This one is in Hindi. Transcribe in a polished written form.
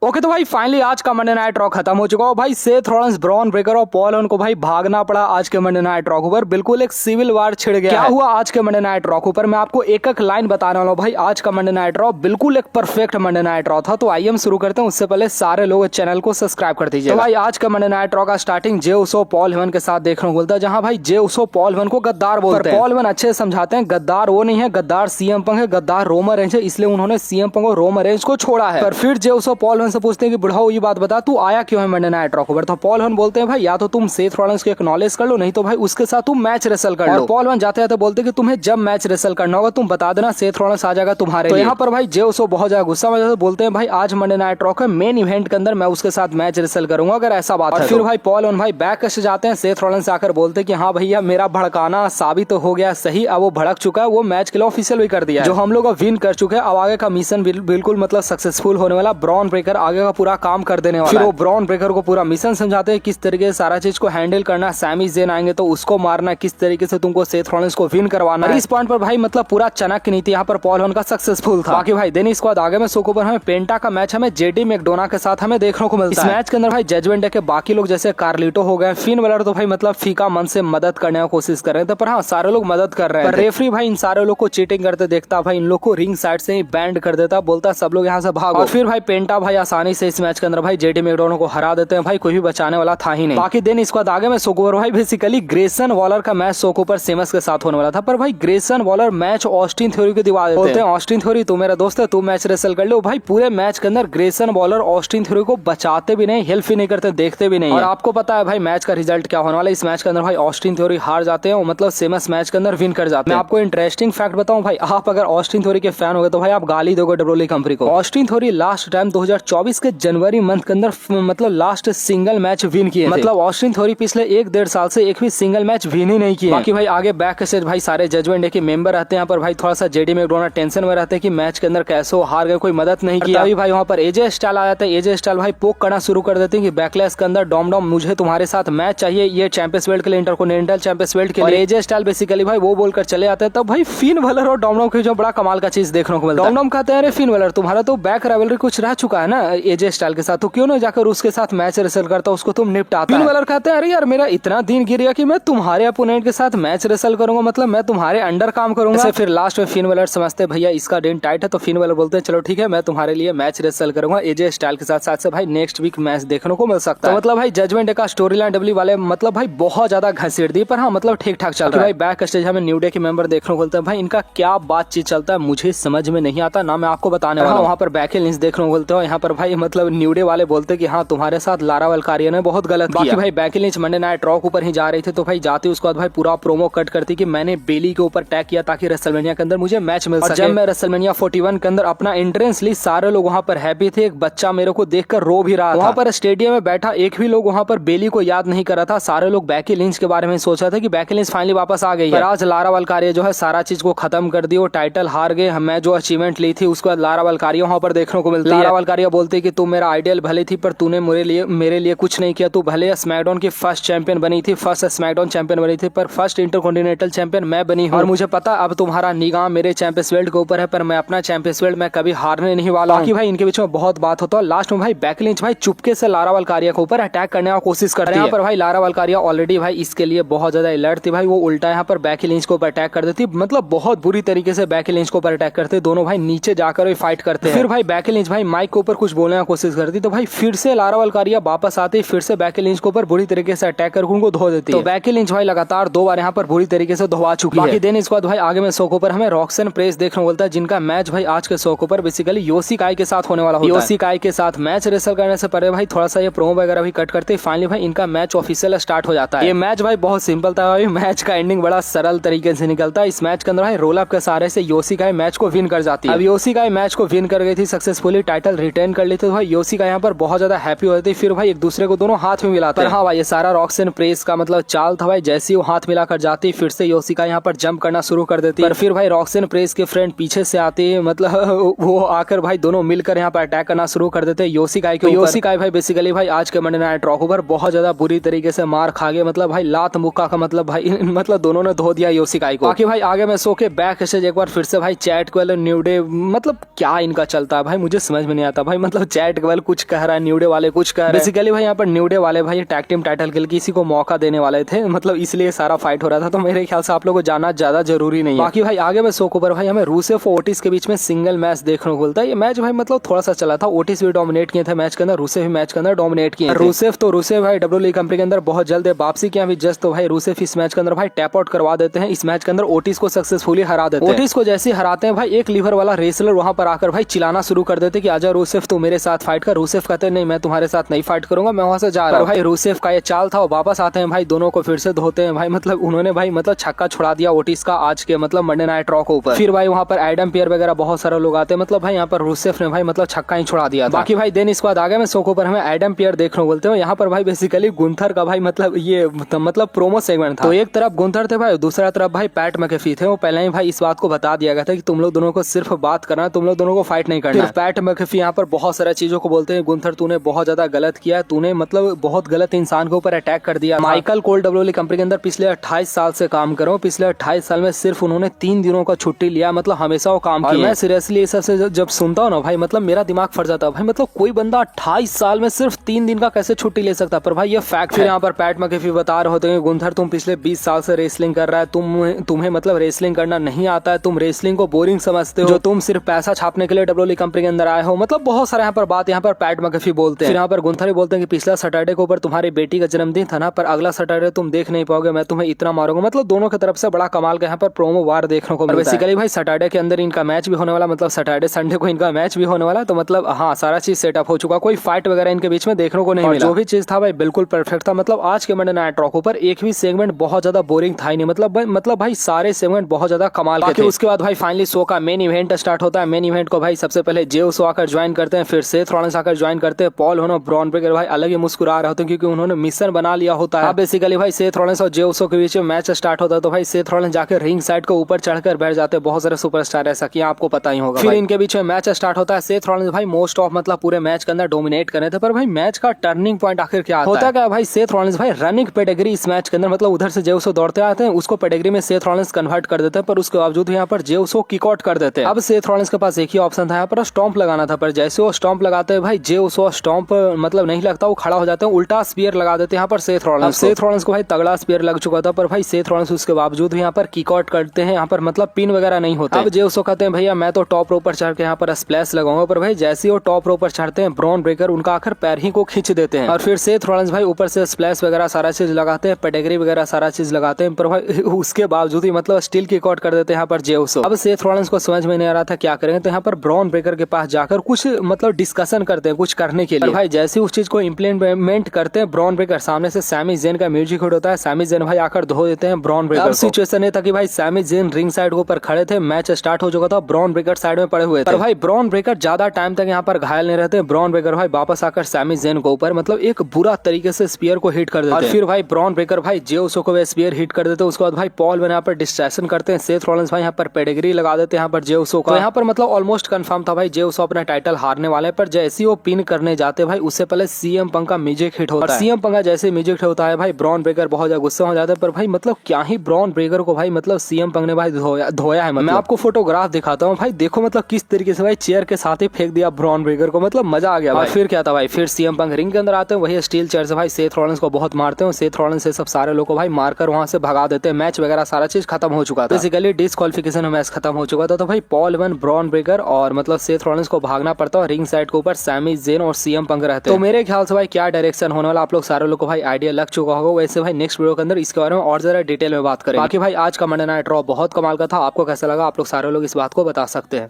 ओके तो भाई फाइनली आज का मंडे नाइट रॉ खत्म हो चुका है भाई। सेथ रॉलिंस, ब्रॉन ब्रेकर और पॉल हॉन को भाई भागना पड़ा आज के मंडे नाइट रॉ पर। बिल्कुल एक सिविल वार छिड़ गया। क्या हुआ आज के मंडे नाइट रॉ पर मैं आपको एक एक लाइन बताने वाला हूँ भाई। आज का मंडे नाइट रॉ बिल्कुल एक परफेक्ट मंडे नाइट रॉ था। तो आइए हम शुरू करते हैं, उससे पहले सारे लोग चैनल को सब्सक्राइब कर दीजिए। तो भाई आज का मंडे नाइट रॉ का स्टार्टिंग जे उसो पॉल हेमन के साथ देखने को मिलता है, जहां भाई जे उसो पॉल हेमन को गद्दार बोलते हैं। पॉल हेमन अच्छे से समझाते हैं गद्दार वो नहीं है, गद्दार सीएम पंक है, गद्दार रोमन रेंज है, इसलिए उन्होंने सीएम पंक और रोमन रेंज को छोड़ा है। पर फिर जे उसो पॉल हेमन से पूछते हैं कि बुढ़ाओ ये बात बता तू आया क्यों है मंडे नाइट रॉ पर। तो पॉल हेमन बोलते हैं भाई या तो तुम सेथ रॉलिंस को एक्नॉलेज कर लो, नहीं तो भाई उसके साथ तुम मैच रेसल कर लो। और पॉल हेमन जाते जाते बोलते कि तुम्हें जब मैच रेसल करना होगा तुम बता देना, सेथ रॉलिंस आ जाएगा तुम्हारे लिए। तो यहाँ पर भाई जे उसो बहुत ज्यादा गुस्सा में जाते बोलते हैं भाई आज मंडे नाइट रॉ के मेन इवेंट के अंदर मैं उसके साथ मैच रेसल करूंगा अगर ऐसा बात है। फिर भाई पॉल हेमन भाई बैक से जाते हैं, सेथ रॉलिंस आकर बोलते कि हाँ भैया मेरा भड़काना साबित हो गया सही, अब वो भड़क चुका है, वो मैच के लिए ऑफिशियल भी कर दिया जो हम लोग विन कर चुके हैं। अब आगे का मिशन बिल्कुल मतलब सक्सेसफुल होने वाला। ब्रॉन ब्रेकर आगे का पूरा काम कर देने वाला। फिर वो ब्रॉन ब्रेकर को पूरा मिशन समझाते हैं किस तरीके से सारा चीज को हैंडल करना। सैमी ज़ेन आएंगे तो उसको मारना, किस तरीके से तुमको सेथ रॉलिंस को विन करवाना। इस पॉइंट पर भाई मतलब पूरा चाणक्य नीति यहाँ पर पॉल हेमन का सक्सेसफुल था। बाकी भाई देन इसके बाद आगे में शो पर हमें पेंटा का मैच हमें जेडी मैकडोना के साथ हमें देखने को मिलता है। इस मैच के अंदर भाई जजमेंट डे के बाकी लोग जैसे कार्लिटो हो गए, फिन बलर तो भाई मतलब फीका मन से मदद करने की कोशिश कर रहे थे, पर हाँ सारे लोग मदद कर रहे हैं। पर रेफरी भाई इन सारे लोग को चीटिंग करते देखता, भाई इन लोग को रिंग साइड से ही बैंड कर देता, बोलता सब लोग यहाँ से भागो। और फिर भाई पेंटा भाई आसानी से इस मैच के अंदर भाई जेडी मैकडोना को हरा देते हैं, भाई कोई भी बचाने वाला था ही नहीं। बाकी दिन इसके बाद आगे में सोकोवर भाई बेसिकली ग्रेसन वॉलर का मैच सोकोवर सेमस के साथ होने वाला था, पर भाई Grayson Waller match Austin theory को दिवा देते हैं। ऑस्टिन थ्योरी तू मेरा दोस्त है, तू मैच रेसल कर लो। भाई पूरे मैच के अंदर ग्रेसन वॉलर ऑस्टिन थ्योरी को बचाते भी नहीं, हेल्प भी नहीं करते, देखते भी नहीं। और आपको पता है भाई मैच का रिजल्ट क्या होने वाला है। इस मैच के अंदर भाई ऑस्टिन थ्योरी हार जाते हैं, मतलब सेमस मैच के अंदर विन कर जाते हैं। मैं आपको इंटरेस्टिंग फैक्ट बताऊं भाई, आप अगर ऑस्टिन थ्योरी के फैन हो गए तो भाई आप गाली दोगे डब्ल्यूडब्ल्यूई कंपनी को। ऑस्टिन थ्योरी लास्ट टाइम 2024 के जनवरी मंथ के अंदर मतलब लास्ट सिंगल मैच विन किए, मतलब ऑस्टिन थ्योरी पिछले 1-1.5 साल से एक भी सिंगल मैच विन ही नहीं किए। बाकी भाई आगे बैक से भाई सारे जजमेंट डे के मेंबर रहते हैं यहाँ पर, भाई थोड़ा सा जेडी मैकडोना टेंशन में रहते हैं कि मैच के अंदर कैसे हार गए, कोई मदद नहीं किया। अभी भाई वहाँ पर एजे स्टाइल आ जाता है, एजे स्टाइल भाई पोक करना शुरू कर देते हैं कि बैकलैश के अंदर डॉम मुझे तुम्हारे साथ मैच चाहिए, ये चैंपियंस बेल्ट के लिए, इंटरकॉन्टिनेंटल चैंपियंस बेल्ट के लिए। एजे स्टाइल बेसिकली भाई वो बोलकर चले आते हैं। तब भाई फिन बलर और डॉम की जो बड़ा कमाल का चीज देखने को मिलता है। डॉम कहते हैं अरे फिन बलर तुम्हारा तो बैक राइवलरी कुछ रह चुका है ना एजे स्टाइल के साथ, तो क्यों ना जाकर उसके साथ मैच रेसल करता, उसको तुम निपटाता। फिन बलर कहते हैं अरे यार मेरा इतना दिन गिर गया कि मैं तुम्हारे अपोनेंट के साथ मैच रेसल करूंगा, मतलब मैं तुम्हारे अंडर काम करूंगा। फिर लास्ट में फिन बलर समझते भैया इसका दिन टाइट है, तो फिन बलर बोलते हैं चलो ठीक है मैं तुम्हारे लिए मैच रेसल करूंगा एजे स्टाइल के साथ। साथ से भाई नेक्स्ट वीक मैच देखने को मिल सकता है। मतलब भाई जजमेंट डे का स्टोरी लाइन डब्ल्यू वाले मतलब भाई बहुत ज्यादा घसीट दी, पर हाँ मतलब ठीक ठाक चल रहा है। भाई बैक स्टेज हमें न्यू डे के मेंबर देखने को मिलते हैं, भाई इनका क्या बातचीत चलता है मुझे समझ में नहीं आता ना, मैं आपको बताने वाला हूं। वहाँ पर बैक लिंक्स देखने को मिलते हैं, यहाँ पर भाई मतलब न्यू डे वाले बोलते हैं कि हाँ तुम्हारे साथ लारा वल्कारिया ने बहुत गलत किया। बाकी भाई back lynch Monday night raw ऊपर ही जा रही थे, तो भाई जाते उसके बाद भाई पूरा प्रोमो कट करती कि मैंने बेली के ऊपर टैग किया ताकि रेसलमेनिया के अंदर मुझे मैच मिल सके। जब मैं रेसलमेनिया 41 के अंदर अपना एंट्रेंस ली, सारे लोग वहाँ पर हैप्पी थे, एक बच्चा मेरे को देखकर रो भी रहा था। वहाँ पर स्टेडियम में बैठा एक भी लोग वहाँ पर बेली को याद नहीं कर रहा था, सारे लोग बैकी लिंच के बारे में सोच रहे थे कि बैकी लिंच फाइनली वापस आ गई है। पर आज लारा वल्कारिया जो है सारा चीज को खत्म कर दी, वो टाइटल हार गए। मैं जो अचीवमेंट ली थी उसके बाद लारा वल्कारिया वहाँ पर देखने को मिलती है। लारा वल्कारिया बोलती है कि तू मेरा आइडियल भले थी पर तूने मेरे लिए कुछ नहीं किया, तू भले स्मैकडाउन की फर्स्ट चैंपियन बनी थी, फर्स्ट स्मैकडाउन चैंपियन बनी थी, पर फर्स्ट इंटरकॉन्टिनेंटल चैंपियन मैं बनी हूँ। और मुझे पता अब तुम्हारा निगाह मेरे चैंपियंस बेल्ट के ऊपर है, पर मैं अपना चैंपियंस बेल्ट मैं कभी हारने नहीं वाला। बाकी भाई इनके बीच में बहुत बात होता है। लास्ट में भाई बैकी लिंच भाई चुपके से लारा वल्कारिया के ऊपर अटैक करने की कोशिश करती है। यहाँ पर भाई लारा वल्कारिया ऑलरेडी भाई इसके लिए बहुत ज्यादा अलर्ट थी, भाई वो उल्टा यहाँ पर बैकी लिंच के ऊपर अटैक कर देती, मतलब बहुत बुरी तरीके से बैकी लिंच के ऊपर अटैक करते, दोनों भाई नीचे जाकर फाइट करते हैं। फिर भाई बैकी लिंच भाई माइक के ऊपर कुछ बोलने की कोशिश करती, तो भाई फिर से लारा वल्कारिया वापस आती, फिर से बैकी लिंच के ऊपर बुरी तरीके से अटैक कर उनको धो देती है। तो बैकी लिंच भाई लगातार 2 बार यहाँ पर बुरी तरीके से धोवा चुकी है। बाकी दिन इसके बाद भाई आगे में शो पर हमें रॉक्सन प्रेस देखने को मिलता है, जिनका मैच भाई आज के शो पर बेसिकली योशी काई के साथ होने वाला होता है। योशी काई के साथ मैच रेसल करने से पहले भाई थोड़ा सा ये प्रोमो वगैरह भी कट करते, फाइनली भाई इनका मैच ऑफिशियल स्टार्ट हो जाता है। ये मैच भाई बहुत सिंपल था भाई, मैच का एंडिंग बड़ा सरल तरीके से निकलता है। इस मैच के अंदर भाई रोल अप के सहारे से योशी काई मैच को विन कर जाती है। अब योशी काई मैच को विन कर गई थी सक्सेसफुली, टाइटल रिटेन कर ली थी, तो भाई योशी काई यहाँ पर बहुत ज्यादा हैप्पी होती, फिर भाई एक दूसरे को दोनों हाथ में मिलाते हैं। हाँ भाई ये सारा रॉक्सन प्रेस का मतलब चाल था भाई, जैसे ही वो हाथ मिला कर जाती फिर से योशी काई यहाँ पर जंप करना शुरू कर देती है। फिर भाई रॉक्सन प्रेस के फ्रेंड पीछे से आते हैं, मतलब वो आकर भाई दोनों मिलकर यहाँ पर अटैक करना शुरू कर देते हैं योशी काई के ऊपर। योशी काई भाई बेसिकली भाई आज के मंडे नाइट रॉ पर बहुत ज्यादा बुरी तरीके से मार खा गए, मतलब भाई लात मुक्का का मतलब भाई मतलब दोनों ने धो दिया योशी काई को। बाकी भाई आगे में सो के बैक स्टेज एक बार फिर से भाई चैट को न्यू डे, मतलब क्या इनका चलता है भाई मुझे समझ में नहीं आता भाई, मतलब चैट केवल कुछ कह रहा है, न्यू डे वाले कुछ कह रहे हैं। बेसिकली भाई यहाँ पर न्यू डे वाले भाई टैग टीम टाइटल के लिए किसी को मौका देने वाले थे, मतलब इसलिए सारा फाइट हो रहा था। तो मेरे ख्याल से आप लोगों को जाना ज्यादा जरूरी नहीं है। बाकी भाई आगे मैं शो के ऊपर भाई हमें रूसेफ और ओटिस के बीच में सिंगल मैच देखने को मिलता है। ये मैच भाई मतलब थोड़ा सा चला था, ओटिस भी डोमिनेट किए थे मैच के अंदर, रूसेफ भी मैच के अंदर डोमिनेट किए। रूसेफ भाई डब्ल्यूडब्ल्यूई कंपनी के अंदर बहुत जल्द वापसी किया अभी जस्ट। तो भाई रूसेफ इस मैच के अंदर भाई टैप आउट करवा देते हैं, इस मैच के अंदर ओटिस को सक्सेसफुली हरा देते हैं। ओटिस को जैसे हराते हैं भाई एक लीवर वाला रेसलर वहां पर आकर भाई चिल्लाना शुरू कर देते कि आजा रूसेफ तू मेरे साथ फाइट कर। रूसेफ कहते नहीं मैं तुम्हारे साथ नहीं फाइट करूंगा, मैं वहां से जा रहा हूं। भाई रूसेफ का ये चाल था, वापस आते हैं भाई दोनों को फिर से धोते हैं भाई, मतलब उन्होंने भाई मतलब छक्का छुड़ा दिया ओटिस का आज के मतलब मंडे नाइट रॉ के ऊपर। फिर भाई वहां पर एडम पियर वगैरह बहुत सारे लोग आते हैं, मतलब भाई यहाँ पर रूसेफ ने भाई मतलब छक्का ही छुड़ा दिया। बाकी भाई देन इसके बाद आगे में शो के ऊपर हमें एडम पियर देखने को बोलते हैं। यहाँ पर भाई बेसिकली गुंथर का भाई मतलब ये मतलब प्रोमो सेगमेंट था। तो एक तरफ गुंथर थे भाई, दूसरा तरफ भाई पैट मैकेफी थे। वो पहले ही भाई इस बात को बता दिया गया था कि तुम लोग दोनों को सिर्फ बात करना है, तुम लोग दोनों को फाइट नहीं करना। पैट मैकेफी यहाँ पर बहुत सारी चीजों को बोलते हैं, गुंथर तूने बहुत ज्यादा गलत किया, तूने मतलब बहुत गलत इंसान के ऊपर अटैक कर दिया। माइकल कोल डब्ल्यूडब्ल्यूई कंपनी के अंदर पिछले 28 साल से काम करो, पिछले 28 साल में सिर्फ उन्होंने 3 दिनों का छुट्टी लिया, मतलब हमेशा वो काम किया। मैं सीरियसली इस सबसे जब सुनता हूँ ना भाई मतलब मेरा दिमाग फट जाता है भाई, मतलब कोई बंदा 28 साल में सिर्फ 3 दिन का कैसे छुट्टी ले सकता है। पर भाई ये फैक्ट है। यहाँ पर पैट मैकेफी बता रहे होते हैं गुंथर तुम पिछले 20 साल से रेसलिंग कर रहा है, तुम्हें मतलब रेसलिंग करना नहीं आता है, तुम रेसलिंग को बोरिंग समझते हो, जो तुम सिर्फ पैसा छापने के लिए डब्ल्यूडब्ल्यूई कंपनी के अंदर आए हो। मतलब बहुत सारे यहाँ पर बात यहाँ पर पैट मैकेफी बोलते हैं। फिर यहाँ पर गुंथर ही बोलते हैं कि पिछला सैटरडे के ऊपर तुम्हारी बेटी का जन्मदिन था ना, पर अगला सैटरडे तुम देख नहीं पाओगे, मैं तुम्हें इतना मारूंगा। मतलब दोनों की तरफ से बड़ा कमाल का यहाँ पर प्रोमो वार देखने को मिलता है। बेसिकली भाई सैटरडे के अंदर इनका मैच भी होने वाला, मतलब सैटरडे संडे को इनका मैच भी होने वाला, तो मतलब हाँ सारा चीज सेटअप हो चुका, कोई फाइट वगैरह इनके बीच में देखने को नहीं मिला। जो भी चीज था भाई बिल्कुल परफेक्ट था। मतलब आज के मंडे नाइट रॉ पर एक भी सेगमेंट बहुत ज्यादा बोरिंग था ही नहीं, मतलब भाई सारे सेगमेंट बहुत ज्यादा कमाल के थे। उसके बाद भाई फाइनली शो का मेन इवेंट स्टार्ट होता है। मेन इवेंट को भाई सबसे पहले जे उसो आकर ज्वाइन करते हैं, फिर सेथ रॉलिंस आकर ज्वाइन करते हैं। पॉल होनो ब्रॉन ब्रेकर भाई अलग ही मुस्कुरा रहे होते हैं क्योंकि उन्होंने मिशन बना लिया होता है। बेसिकली भाई सेथ रॉलिंस और जे उसो के बीच में मैच स्टार्ट होता है, तो भाई सेथ रॉलिंस जाकर रिंग साइड के ऊपर चढ़कर बैठ जाते हैं। बहुत सारे सुपरस्टार ऐसा किया आपको पता ही होगा। फिर इनके बीच में मैच स्टार्ट होता है। सेथ रॉलिंस भाई मोस्ट ऑफ मतलब पूरे मैच के अंदर डोमिनेट कर रहे थे, पर भाई मैच का टर्निंग पॉइंट आखिर क्या होता है क्या भाई, सेथ रॉलिंस भाई रनिंग पेडिग्री इस मैच के अंदर, मतलब उधर से जे उसो दौड़ते आते हैं, उसको पेडिग्री में सेथ रॉलिंस कन्वर्ट कर देते हैं, पर उसके बावजूद यहाँ पर जे उसो किक आउट कर देते हैं। अब सेथ रॉलिंस के पास एक ही ऑप्शन था यहाँ पर स्टॉम्प लगाना था, पर जैसे वो स्टॉम्प लगाते हैं भाई जे उसो स्टॉम्प मतलब नहीं लगता, वो खड़ा हो जाते हैं, उल्टा स्पीयर लगा देते हैं यहाँ पर सेथ रॉलिंस। सेथ रॉलिंस को भाई तगड़ा स्पीयर लग चुका था, पर भाई सेथ रॉलिंस उसके बावजूद भी यहाँ पर किक आउट करते हैं, यहाँ पर मतलब पिन वगैरह नहीं होता। अब जे उसो कहते हैं भैया मैं तो टॉप रोप पर चढ़ के यहाँ पर स्प्लैश लगाऊंगा, पर भाई जैसे वो टॉप रोप पर चढ़ते हैं ब्रॉन ब्रेकर उनका आखिर पैर ही को खींच देते हैं, और फिर सेथ रॉलिंस भाई ऊपर से स्प्लैश वगैरह सारा चीज लगाते हैं, पेडिग्री वगैरह सारा चीज लगाते हैं, पर भाई उसके बावजूद ही मतलब स्टिल किक आउट कर देते हैं यहाँ पर जे उसो। अब सेथ रॉलिंस को समझ में नहीं आ रहा था क्या करेंगे, तो यहाँ पर ब्रॉन ब्रेकर के पास जाकर कुछ मतलब डिस्कशन करते हैं कुछ करने के लिए। भाई जैसे उस चीज को इम्प्लीमेंट करते हैं, ब्रॉन ब्रेकर सामने से सैमी ज़ेन का म्यूजिक हिट होता है, सैमी ज़ेन भाई आकर धो देते हैं ब्रॉन ब्रेकर। अब सिचुएशन ये था कि भाई सैमी ज़ेन रिंग साइड के ऊपर खड़े थे, मैच स्टार्ट हो चुका था, ब्रॉन ब्रेकर साइड में पड़े हुए थे, पर भाई ब्रॉन ब्रेकर ज्यादा टाइम तक यहाँ पर घायल नहीं रहते। ब्रॉन ब्रेकर भाई वापस आकर सैमी ज़ेन के ऊपर मतलब एक बुरा तरीके से स्पीयर को हिट कर देते हैं, और फिर भाई ब्रॉन ब्रेकर भाई जे उसो को स्पीयर हिट कर देते हैं। उसके बाद भाई पॉल यहाँ पर डिस्ट्रैक्शन करते हैं, सेथ रॉलिंस भाई यहाँ पर पेडिग्री लगा देते हैं यहाँ पर जे उसो का। यहाँ पर मतलब ऑलमोस्ट कंफर्म था भाई जे उसो अपना टाइटल हारने वाले, पर जैसे ही वो पिन करने जाते भाई उससे पहले सीएम पंक का म्यूजिक हिट होता है। सीएम पंक का जैसे म्यूजिक हिट होता है भाई ब्रॉन ब्रेकर बहुत ज्यादा गुस्सा हो जाता है, पर भाई मतलब क्या ही ब्रॉन ब्रेकर को भाई मतलब सीएम पंक ने भाई धोया है। मैं आपको फोटोग्राफ दिखाता हूँ भाई, देखो मतलब किस तरीके से भाई चेयर के साथ ही फेंक दिया ब्रॉन ब्रेकर को, मतलब मजा आ गया भाई। फिर क्या था भाई, फिर सीएम पंक रिंग के अंदर आते हैं, वही स्टील चेयर से भाई सेथ रॉलिंस को बहुत मारते हैं, सेथ रॉलिंस से सब सारे लोग को भाई मारकर वहां से भगा देते हैं। मैच वगैरह सारा चीज खत्म हो चुका था, बेसिकली डिस्क्वालिफिकेशन में मैच खत्म हो चुका था। तो भाई पॉल वन ब्रॉन ब्रेकर और मतलब सेथ रॉलिंस को भागना पड़ता है, रिंग साइड के ऊपर सैमी ज़ेन और सीएम पंक रहते हैं। तो मेरे ख्याल से भाई क्या डायरेक्शन होने वाला आप लोग सारे लोग को भाई आइडिया लग चुका होगा। वैसे भाई नेक्स्ट वीडियो के अंदर इसके बारे में और ज्यादा डिटेल में बात करें। बाकी भाई आज का मंडे नाइट रॉ बहुत कमाल का था, आपको कैसा लगा आप लोग सारे लोग इस बात को बता सकते हैं।